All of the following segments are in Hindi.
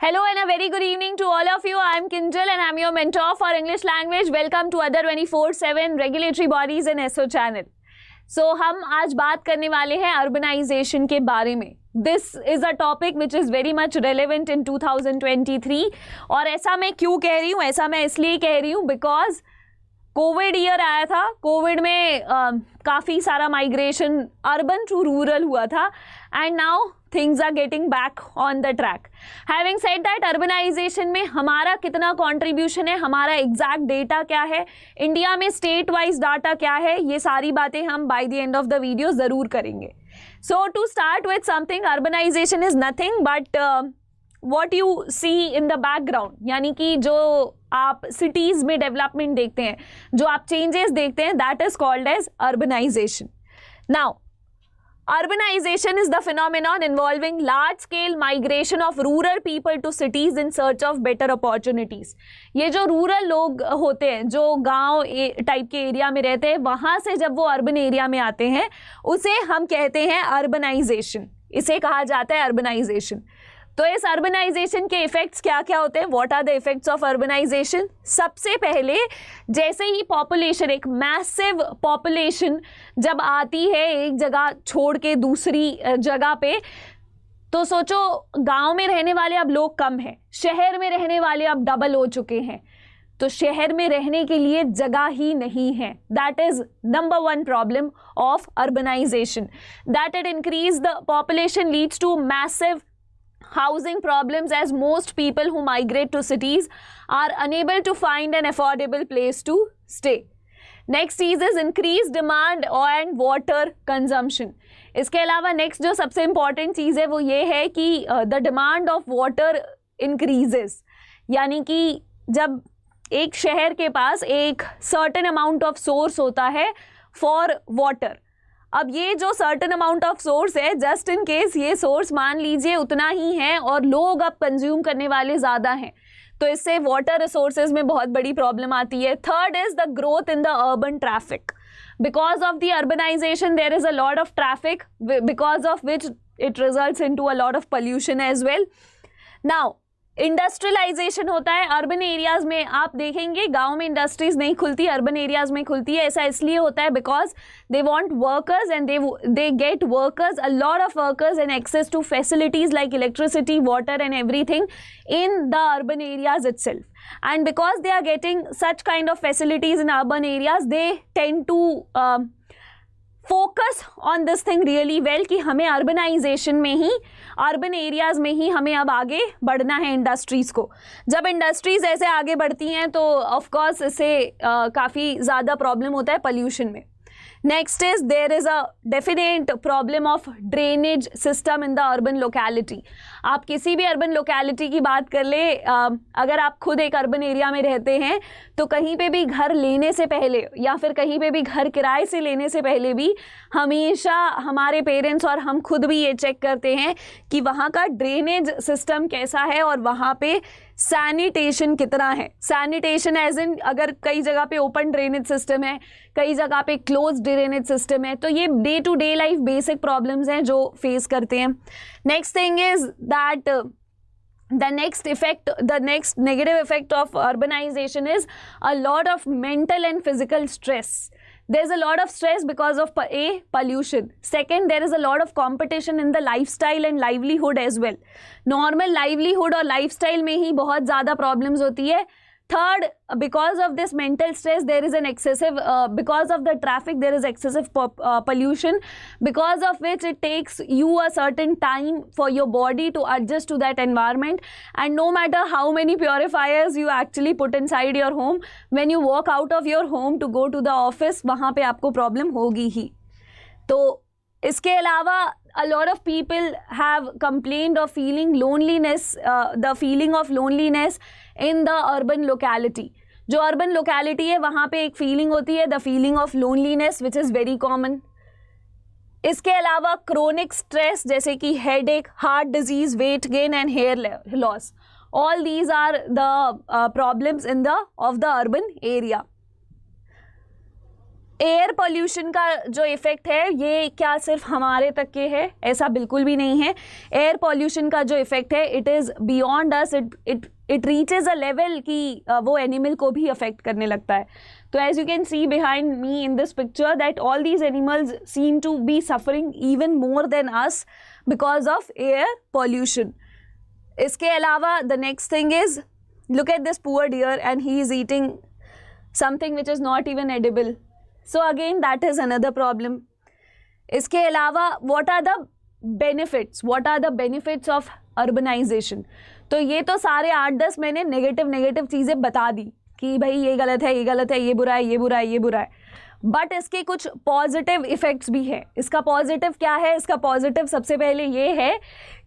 Hello and a very good evening to all of you. I am Kinjal and I am your mentor for English language. Welcome to other 24/7 regulatory bodies and SO channel. So हम आज बात करने वाले हैं अर्बनाइजेशन के बारे में. This is a topic which is very much relevant in 2023. और ऐसा मैं क्यों कह रही हूँ, ऐसा मैं इसलिए कह रही हूँ बिकॉज कोविड ईयर आया था. कोविड में काफ़ी सारा माइग्रेशन अर्बन टू रूरल हुआ था and now things are getting back on the track. Having said that, urbanisation में हमारा कितना कंट्रीब्यूशन है, हमारा एग्जैक्ट डेटा क्या है, इंडिया में स्टेट वाइज डाटा क्या है, ये सारी बातें हम by the end of the video ज़रूर करेंगे. So to start with something, urbanization is nothing but what you see in the background, यानी कि जो आप सिटीज़ में डेवलपमेंट देखते हैं, जो आप चेंजेस देखते हैं, that is called as urbanization. Now urbanization is the phenomenon involving large scale migration of rural people to cities in search of better opportunities. ये जो रूरल लोग होते हैं, जो गांव टाइप के एरिया में रहते हैं, वहाँ से जब वो अर्बन एरिया में आते हैं, उसे हम कहते हैं अर्बनाइजेशन. इसे कहा जाता है अर्बनाइजेशन. तो इस अर्बनाइजेशन के इफ़ेक्ट्स क्या क्या होते हैं, what are the effects of urbanization. सबसे पहले जैसे ही पॉपुलेशन, एक मैसिव पॉपुलेशन जब आती है एक जगह छोड़ के दूसरी जगह पे, तो सोचो गांव में रहने वाले अब लोग कम हैं, शहर में रहने वाले अब डबल हो चुके हैं. तो शहर में रहने के लिए जगह ही नहीं है. That is number one problem of urbanization. That it increase the population leads to massive housing problems as most people who migrate to cities are unable to find an affordable place to stay. Next is increased demand and water consumption. इसके अलावा नेक्स्ट जो सबसे इम्पॉर्टेंट चीज़ है वो ये है कि the demand of water increases. यानी कि जब एक शहर के पास एक certain amount of source होता है for water, अब ये जो सर्टन अमाउंट ऑफ सोर्स है, जस्ट इन केस ये सोर्स मान लीजिए उतना ही है और लोग अब कंज्यूम करने वाले ज़्यादा हैं, तो इससे वाटर रिसोर्सेज में बहुत बड़ी प्रॉब्लम आती है. Third is the growth in the urban traffic. Because of the urbanization there is a lot of traffic, because of which it results in to a lot of pollution as well. Now industrialization होता है अर्बन एरियाज़ में. आप देखेंगे गांव में इंडस्ट्रीज़ नहीं खुलती, अर्बन एरियाज़ में खुलती है. ऐसा इसलिए होता है because they want workers and they get workers, a lot of workers and access to facilities like electricity, water and everything in the urban areas itself. And because they are getting such kind of facilities in urban areas, they tend to focus on this thing really well कि हमें अर्बनाइजेशन में ही, अर्बन एरियाज़ में ही हमें अब आगे बढ़ना है इंडस्ट्रीज़ को. जब इंडस्ट्रीज़ ऐसे आगे बढ़ती हैं तो ऑफकोर्स इससे काफ़ी ज़्यादा प्रॉब्लम होता है पोल्यूशन में. Next is there is a definite problem of drainage system in the urban locality. आप किसी भी अर्बन लोकेलिटी की बात कर ले, अगर आप खुद एक अर्बन एरिया में रहते हैं तो कहीं पे भी घर लेने से पहले या फिर कहीं पे भी घर किराए से लेने से पहले भी हमेशा हमारे पेरेंट्स और हम खुद भी ये चेक करते हैं कि वहाँ का ड्रेनेज सिस्टम कैसा है और वहाँ पे सैनिटेशन कितना है. सैनिटेशन एज इन, अगर कई जगह पे ओपन ड्रेनेज सिस्टम है, कई जगह पे क्लोज ड्रेनेज सिस्टम है, तो ये day to day life basic problems हैं जो फेस करते हैं. Next thing is that the next negative effect of urbanization is a lot of mental and physical stress. There's a lot of stress because of pollution. Second, there is a lot of competition in the lifestyle and livelihood as well. Normal livelihood और lifestyle में ही बहुत ज़्यादा problems होती है. Third, because of this mental stress, there is an excessive, because of the traffic, there is excessive pollution, because of which it takes you a certain time for your body to adjust to that environment. And no matter how many purifiers you actually put inside your home, when you walk out of your home to go to the office, वहाँ पे आपको problem होगी ही. तो इसके अलावा a lot of people have complained of feeling loneliness, the feeling of loneliness in the urban locality. जो urban locality है वहाँ पे एक feeling होती है, the feeling of loneliness, which is very common. इसके अलावा chronic stress जैसे कि headache, heart disease, weight gain and hair loss. All these are the problems in the urban area. Air pollution का जो इफ़ेक्ट है ये क्या सिर्फ हमारे तक के है, ऐसा बिल्कुल भी नहीं है। एयर पोल्यूशन का जो इफ़ेक्ट है it is beyond us, it reaches a level कि वो एनिमल को भी अफेक्ट करने लगता है। तो as you can see behind me in this picture that all these animals seem to be suffering even more than us because of air pollution. इसके अलावा the next thing is, look at this poor deer and he is eating something which is not even edible. So again that is another problem. इसके अलावा what are the benefits of urbanization? तो ये तो सारे 8-10 मैंने नेगेटिव चीज़ें बता दी कि भाई ये गलत है, ये गलत है, ये बुरा है, ये बुरा है, ये बुरा है, बट इसके कुछ पॉजिटिव इफ़ेक्ट्स भी है। इसका पॉजिटिव क्या है? इसका पॉजिटिव सबसे पहले ये है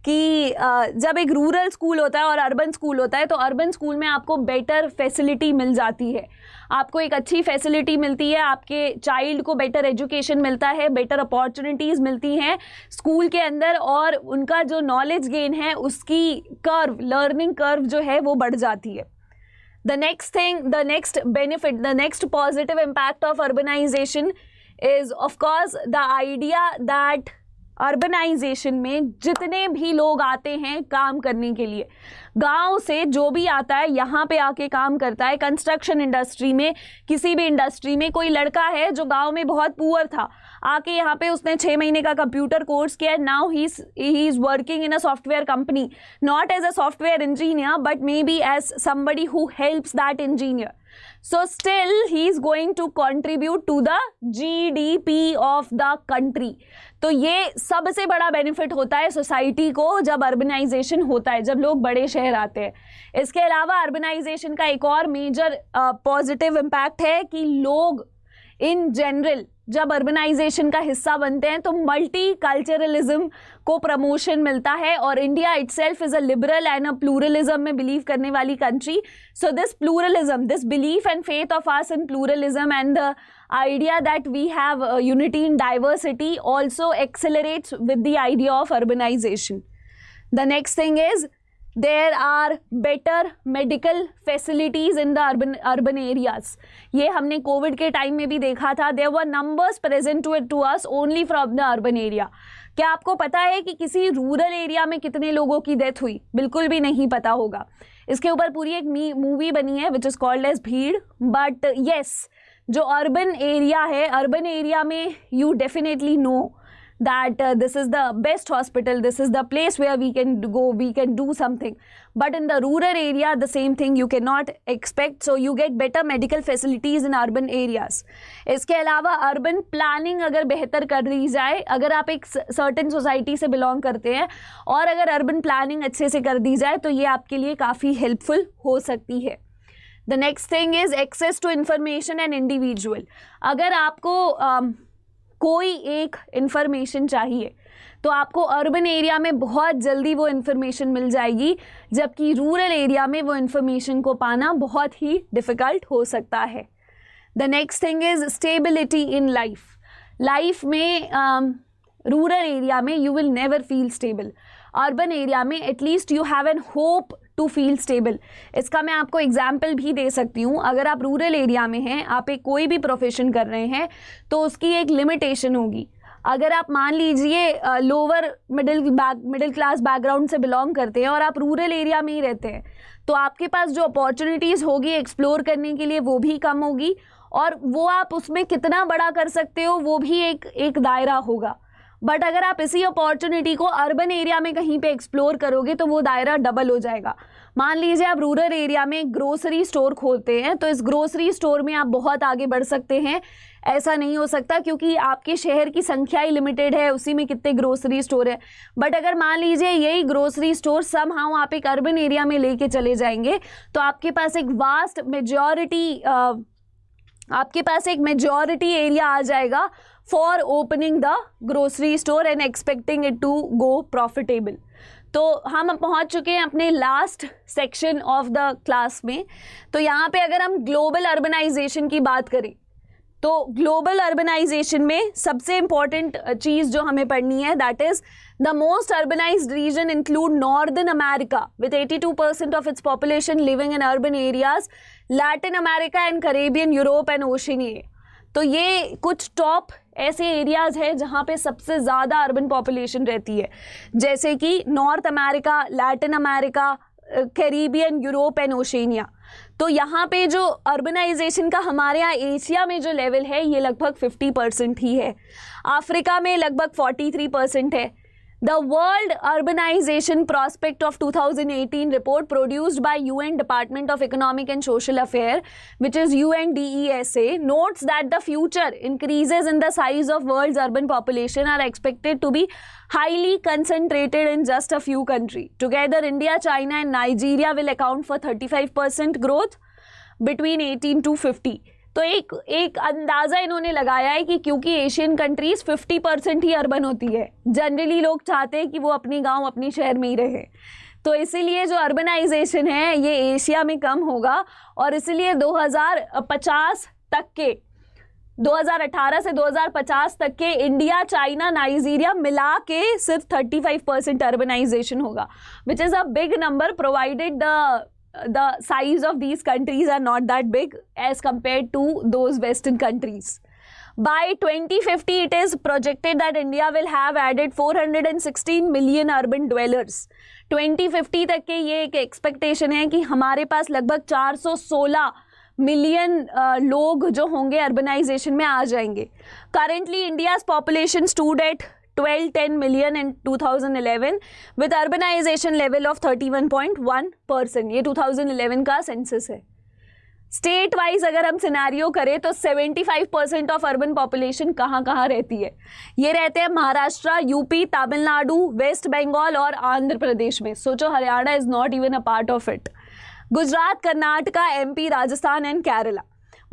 कि जब एक रूरल स्कूल होता है और अर्बन स्कूल होता है तो अर्बन स्कूल में आपको बेटर फैसिलिटी मिल जाती है, आपको एक अच्छी फैसिलिटी मिलती है, आपके चाइल्ड को बेटर एजुकेशन मिलता है, बेटर अपॉर्चुनिटीज़ मिलती हैं स्कूल के अंदर, और उनका जो नॉलेज गेन है उसकी कर्व, लर्निंग कर्व जो है वो बढ़ जाती है। The next thing, the next benefit, the next positive impact of urbanization is of course the idea that urbanization में जितने भी लोग आते हैं काम करने के लिए, गांव से जो भी आता है यहाँ पे आके काम करता है, कंस्ट्रक्शन इंडस्ट्री में, किसी भी इंडस्ट्री में, कोई लड़का है जो गांव में बहुत पुअर था, आके यहाँ पे उसने 6 महीने का कंप्यूटर कोर्स किया, now he is working in a software company, not as a software engineer but may be as somebody who helps that engineer. So still he is going to contribute to the GDP of the country. तो ये सबसे बड़ा बेनिफिट होता है सोसाइटी को जब अर्बनाइजेशन होता है, जब लोग बड़े शहर आते हैं. इसके अलावा अर्बनाइजेशन का एक और मेजर पॉजिटिव इम्पैक्ट है कि लोग इन जनरल जब अर्बनाइजेशन का हिस्सा बनते हैं तो मल्टी कल्चरलिज्म को प्रमोशन मिलता है, और India itself is a liberal and a pluralism में बिलीव करने वाली country. So this pluralism, this belief and faith of us in pluralism and the idea that we have unity in diversity also accelerates with the idea of urbanization. The next thing is there are better medical facilities in the urban areas. ये हमने कोविड के टाइम में भी देखा था. There were numbers present to us only from the urban area. क्या आपको पता है कि किसी रूरल एरिया में कितने लोगों की डेथ हुई? बिल्कुल भी नहीं पता होगा. इसके ऊपर पूरी एक मूवी बनी है which is called as Bheed. But yes, जो अर्बन एरिया है, अर्बन एरिया में you definitely know that this is the best hospital, this is the place where we can go, we can do something. But in the rural area the same thing you cannot expect, so you get better medical facilities in urban areas. इसके अलावा अर्बन प्लानिंग अगर बेहतर कर दी जाए, अगर आप एक सर्टेन सोसाइटी से बिलोंग करते हैं और अगर अर्बन प्लानिंग अच्छे से कर दी जाए तो ये आपके लिए काफ़ी हेल्पफुल हो सकती है. The next thing is access to information and individual. अगर आपको कोई एक इन्फॉर्मेशन चाहिए तो आपको अर्बन एरिया में बहुत जल्दी वो इन्फॉर्मेशन मिल जाएगी, जबकि रूरल एरिया में वो इन्फॉर्मेशन को पाना बहुत ही डिफ़िकल्ट हो सकता है. The next thing is stability in life. Life में रूरल एरिया में you will never feel stable. Urban area में at least you have an hope to feel stable. इसका मैं आपको एग्जाम्पल भी दे सकती हूँ. अगर आप रूरल एरिया में हैं, आप एक कोई भी प्रोफेशन कर रहे हैं तो उसकी एक लिमिटेशन होगी. अगर आप मान लीजिए लोअर मिडिल क्लास बैकग्राउंड से बिलोंग करते हैं और आप रूरल एरिया में ही रहते हैं तो आपके पास जो अपॉर्चुनिटीज़ होगी एक्सप्लोर करने के लिए वो भी कम होगी, और वो आप उसमें कितना बड़ा कर सकते हो वो भी एक दायरा होगा. बट अगर आप इसी अपॉर्चुनिटी को अर्बन एरिया में कहीं पे एक्सप्लोर करोगे तो वो दायरा डबल हो जाएगा. मान लीजिए आप रूरल एरिया में ग्रोसरी स्टोर खोलते हैं तो इस ग्रोसरी स्टोर में आप बहुत आगे बढ़ सकते हैं. ऐसा नहीं हो सकता क्योंकि आपके शहर की संख्या ही लिमिटेड है, उसी में कितने ग्रोसरी स्टोर है. बट अगर मान लीजिए यही ग्रोसरी स्टोर समहाउ आप एक अर्बन एरिया में लेके चले जाएंगे तो आपके पास एक वास्ट मेजॉरिटी एरिया आ जाएगा for opening the grocery store and expecting it to go profitable. तो हम पहुंच चुके हैं अपने last section of the class में. तो यहाँ पे अगर हम ग्लोबल अर्बनाइजेशन की बात करें तो ग्लोबल अर्बनाइजेशन में सबसे इम्पॉर्टेंट चीज़ जो हमें पढ़नी है that is the most urbanized region include northern America with 82% of its population living in urban areas, Latin America and Caribbean, Europe and Oceania. तो ये कुछ टॉप ऐसे एरियाज़ हैं जहाँ पे सबसे ज़्यादा अर्बन पॉपुलेशन रहती है, जैसे कि north America, Latin America, Caribbean, Europe and Oceania. तो यहाँ पे जो अर्बनाइजेशन का हमारे यहाँ एशिया में जो लेवल है ये लगभग 50% ही है, अफ्रीका में लगभग 43% है। The World Urbanization Prospect of 2018 report produced by UN Department of Economic and Social Affairs, which is UNDESA, notes that the future increases in the size of world's urban population are expected to be highly concentrated in just a few countries. Together, India, China and Nigeria will account for 35% growth between 18 to 50. तो एक अंदाज़ा इन्होंने लगाया है कि क्योंकि एशियन कंट्रीज़ 50% ही अर्बन होती है, जनरली लोग चाहते हैं कि वो अपनी गांव अपनी शहर में ही रहे, तो इसीलिए जो अर्बनाइजेशन है ये एशिया में कम होगा। और इसलिए 2050 तक के 2018 से 2050 तक के इंडिया, चाइना, नाइजीरिया मिला के सिर्फ 35% अर्बनाइजेशन होगा, which is a big number provided the size of these countries are not that big as compared to those Western countries. By 2050, it is projected that India will have added 416 million urban dwellers. 2050 तक के ये एक एक्सपेक्टेशन है कि हमारे पास लगभग 416 मिलियन लोग जो होंगे अर्बनाइजेशन में आ जाएंगे। Currently, India's population stood at 1210 million in 2011 with urbanization level of 31.1%। ये 2011 का सेंसस है। स्टेट वाइज अगर हम सिनेरियो करें तो 75% ऑफ अर्बन पॉपुलेशन कहाँ कहाँ रहती है? ये रहते हैं महाराष्ट्र, यूपी, तमिलनाडु, वेस्ट बंगाल और आंध्र प्रदेश में। सोचो, Haryana is not even a part of it. Gujarat, Karnataka, MP, Rajasthan and Kerala.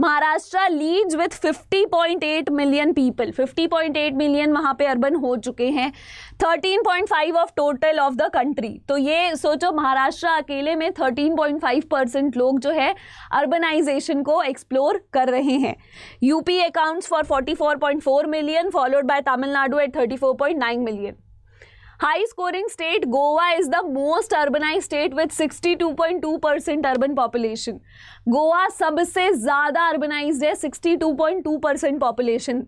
Maharashtra leads with 50.8 million people, 50.8 million वहाँ पे अर्बन हो चुके हैं, 13.5 of total of the country. तो ये सोचो, महाराष्ट्र अकेले में 13.5% लोग जो है अर्बनाइजेशन को एक्सप्लोर कर रहे हैं। UP accounts for 44.4 million, followed by Tamil Nadu at 34.9 million. High scoring state Goa is the most urbanized state with 62.2% urban population. Goa सबसे ज़्यादा urbanized है, 62.2% population.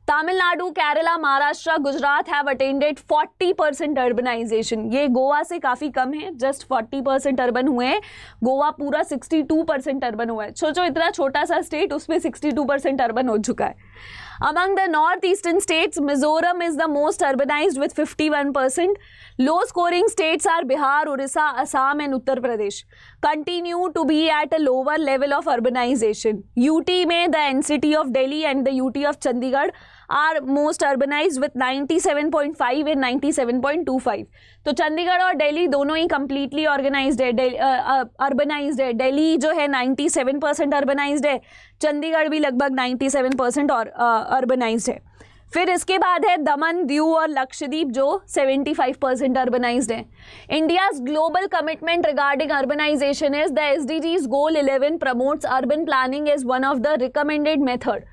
Tamil Nadu, Kerala, Maharashtra, Gujarat have attended 40% urbanization. ये गोवा से काफ़ी कम है, जस्ट 40% अर्बन हुए हैं। गोवा पूरा 62% अर्बन हुआ है। सोचो, इतना छोटा सा स्टेट, उसमें 62% अर्बन हो चुका है। Among the northeastern states, Mizoram is the most urbanized with 51%. Low scoring states are Bihar, Orissa, Assam and Uttar Pradesh. Continue to be at a lower level of urbanization. UT में the NCT of Delhi and the UT of Chandigarh are most urbanized with 97.5 and 97.25. तो चंडीगढ़ और दिल्ली दोनों ही completely organized है, urbanized है। दिल्ली जो है 97% urbanized है, चंडीगढ़ भी लगभग 97% और urbanized है। फिर इसके बाद है दमन, दीव और लक्षद्वीप जो 75% अर्बनाइज्ड है। India's global commitment regarding urbanization is the SDGs goal 11 promotes urban planning as one of the recommended method.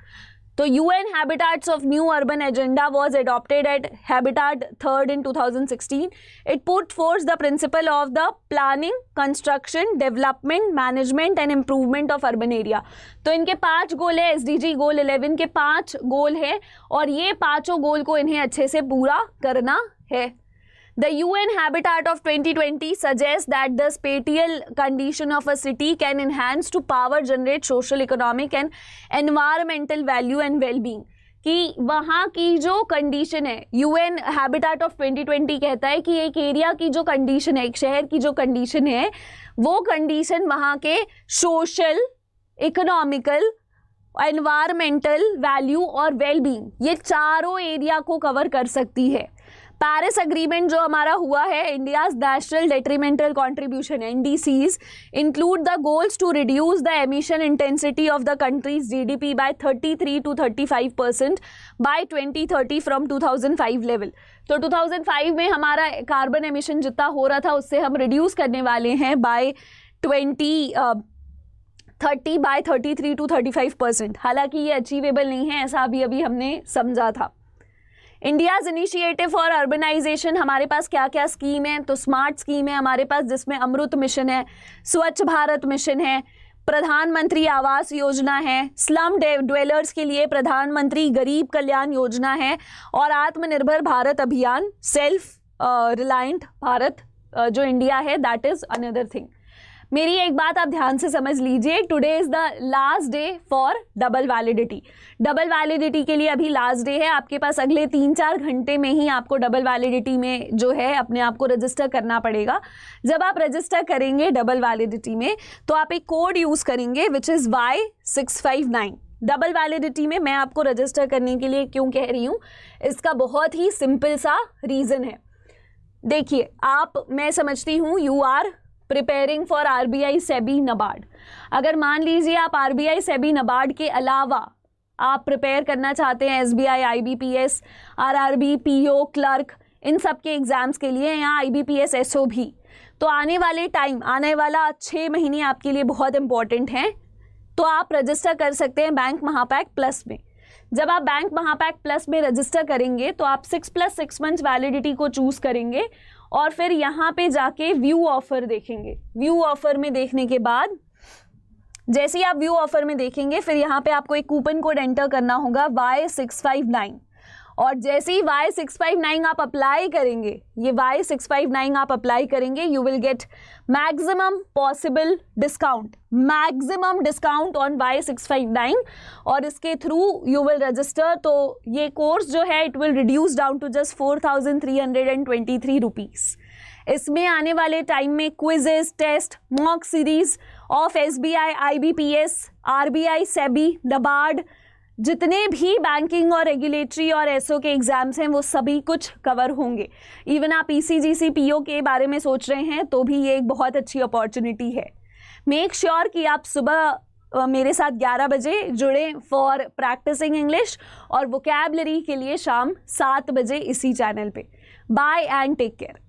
तो UN Habitats of New Urban Agenda was adopted at Habitat 3rd in 2016. It put forth the principle of the planning, construction, development, management and improvement of urban area. तो इनके 5 गोल है, SDG गोल 11 के 5 गोल है और ये पाँचों गोल को इन्हें अच्छे से पूरा करना है। The UN Habitat of 2020 suggests that the spatial condition of a city can enhance to power generate social, economic and environmental value and well-being. कि वहाँ की जो कंडीशन है, UN Habitat of 2020 कहता है कि एक एरिया की जो कंडीशन है, एक शहर की जो कंडीशन है, वो कंडीशन वहाँ के सोशल, इकोनॉमिकल, एनवायरमेंटल वैल्यू और वेल-बीइंग, ये चारों एरिया को कवर कर सकती है। पेरिस अग्रीमेंट जो हमारा हुआ है, India's national detrimental contribution NDCs include the goals to reduce the emission intensity of the country's GDP by 33 to 35% by 2030 from 2005 level. तो 2005 में हमारा कार्बन एमिशन जितना हो रहा था उससे हम रिड्यूस करने वाले हैं बाय 2030 बाय 33 to 35%। हालांकि ये अचीवेबल नहीं है, ऐसा अभी अभी हमने समझा था। इंडियाज़ इनिशिएटिव फॉर अर्बनाइजेशन, हमारे पास क्या क्या स्कीम है? तो स्मार्ट स्कीम है हमारे पास, जिसमें अमृत मिशन है, स्वच्छ भारत मिशन है, प्रधानमंत्री आवास योजना है, स्लम ड्वेलर्स के लिए प्रधानमंत्री गरीब कल्याण योजना है, और आत्मनिर्भर भारत अभियान, सेल्फ रिलायंट भारत जो इंडिया है, दैट इज अनदर थिंग। मेरी एक बात आप ध्यान से समझ लीजिए, today is the last day for double validity. Double validity के लिए अभी लास्ट डे है, आपके पास अगले 3-4 घंटे में ही आपको डबल वैलिडिटी में जो है अपने आप को रजिस्टर करना पड़ेगा। जब आप रजिस्टर करेंगे डबल वैलिडिटी में तो आप एक कोड यूज़ करेंगे which is Y659। Double validity में मैं आपको रजिस्टर करने के लिए क्यों कह रही हूँ, इसका बहुत ही सिंपल सा रीज़न है। देखिए मैं समझती हूँ you are preparing for RBI SEBI NABARD. अगर मान लीजिए आप RBI सेबी नबार्ड के अलावा आप प्रिपेयर करना चाहते हैं SBI, IBPS, RRB, PO, clerk, इन सब के एग्ज़ाम्स के लिए, या IBPS SO भी, तो आने वाला 6 महीने आपके लिए बहुत इंपॉर्टेंट हैं। तो आप रजिस्टर कर सकते हैं बैंक महापैक प्लस में। जब आप बैंक महापैक प्लस में रजिस्टर करेंगे तो आप 6+6 मंथ्स वैलिडिटी को चूज़ करेंगे और फिर यहाँ पे जाके व्यू ऑफर देखेंगे। व्यू ऑफर में देखने के बाद जैसे ही आप व्यू ऑफर में देखेंगे फिर यहाँ पे आपको एक कूपन कोड एंटर करना होगा Y659, और जैसे ही Y659 आप अप्लाई करेंगे, ये Y659 आप अप्लाई करेंगे, you will get maximum possible discount on Y659, और इसके थ्रू यू विल रजिस्टर। तो ये कोर्स जो है it will reduce down to just 4,323 rupees. इसमें आने वाले टाइम में quizzes, test, mock series of SBI, IBPS, RBI, SEBI, NABARD, जितने भी बैंकिंग और रेगुलेटरी और SO के एग्ज़ाम्स हैं वो सभी कुछ कवर होंगे। इवन आप ECGC, PO के बारे में सोच रहे हैं तो भी ये एक बहुत अच्छी अपॉर्चुनिटी है। मेक श्योर कि आप सुबह मेरे साथ 11 बजे जुड़ें फॉर प्रैक्टिसिंग इंग्लिश, और वोकैबलरी के लिए शाम 7 बजे इसी चैनल पे। Bye and take care.